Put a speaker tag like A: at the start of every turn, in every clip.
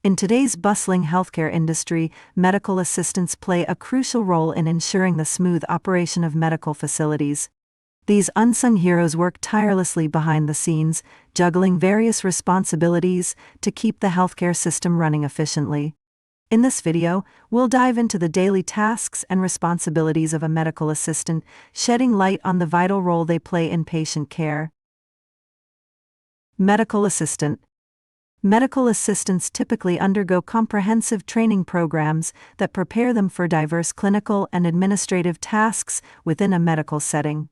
A: In today's bustling healthcare industry, medical assistants play a crucial role in ensuring the smooth operation of medical facilities. These unsung heroes work tirelessly behind the scenes, juggling various responsibilities to keep the healthcare system running efficiently. In this video, we'll dive into the daily tasks and responsibilities of a medical assistant, shedding light on the vital role they play in patient care. Medical assistant. Medical assistants typically undergo comprehensive training programs that prepare them for diverse clinical and administrative tasks within a medical setting.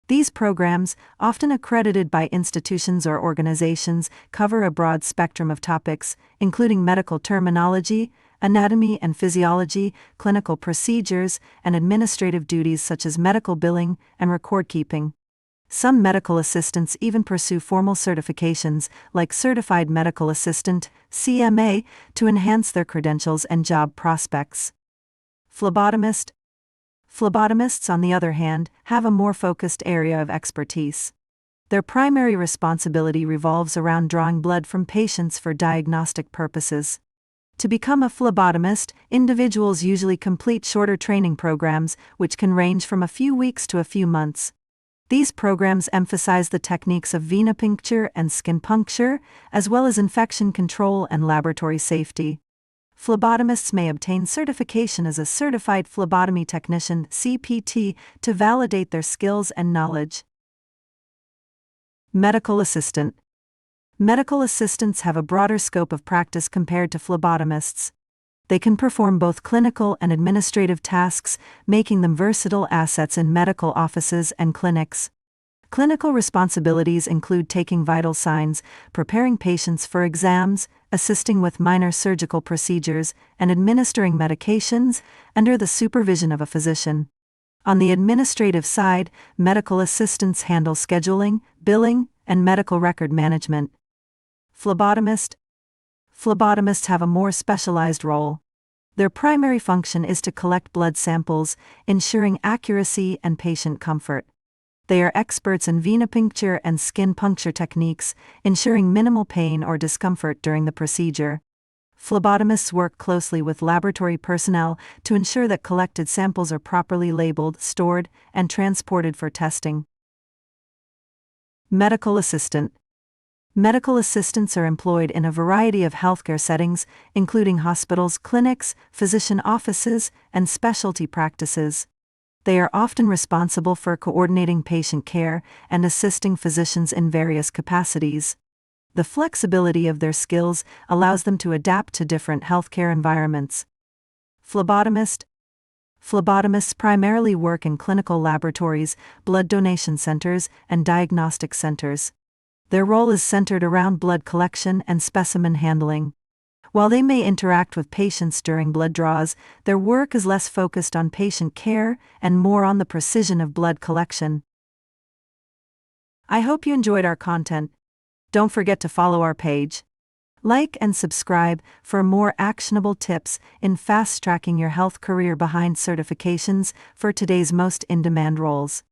A: These programs, often accredited by institutions or organizations, cover a broad spectrum of topics, including medical terminology, anatomy and physiology, clinical procedures, and administrative duties such as medical billing and record keeping. Some medical assistants even pursue formal certifications, like Certified Medical Assistant, CMA, to enhance their credentials and job prospects. Phlebotomist. Phlebotomists, on the other hand, have a more focused area of expertise. Their primary responsibility revolves around drawing blood from patients for diagnostic purposes. To become a phlebotomist, individuals usually complete shorter training programs, which can range from a few weeks to a few months. These programs emphasize the techniques of venipuncture and skin puncture, as well as infection control and laboratory safety. Phlebotomists may obtain certification as a Certified Phlebotomy Technician (CPT) to validate their skills and knowledge. Medical assistant. Medical assistants have a broader scope of practice compared to phlebotomists. They can perform both clinical and administrative tasks, making them versatile assets in medical offices and clinics. Clinical responsibilities include taking vital signs, preparing patients for exams, assisting with minor surgical procedures, and administering medications under the supervision of a physician. On the administrative side, medical assistants handle scheduling, billing, and medical record management. Phlebotomist. Phlebotomists have a more specialized role. Their primary function is to collect blood samples, ensuring accuracy and patient comfort. They are experts in venipuncture and skin puncture techniques, ensuring minimal pain or discomfort during the procedure. Phlebotomists work closely with laboratory personnel to ensure that collected samples are properly labeled, stored, and transported for testing. Medical assistant. Medical assistants are employed in a variety of healthcare settings, including hospitals, clinics, physician offices, and specialty practices. They are often responsible for coordinating patient care and assisting physicians in various capacities. The flexibility of their skills allows them to adapt to different healthcare environments. Phlebotomist. Phlebotomists primarily work in clinical laboratories, blood donation centers, and diagnostic centers. Their role is centered around blood collection and specimen handling. While they may interact with patients during blood draws, their work is less focused on patient care and more on the precision of blood collection. I hope you enjoyed our content. Don't forget to follow our page. Like and subscribe for more actionable tips in fast-tracking your health career behind certifications for today's most in-demand roles.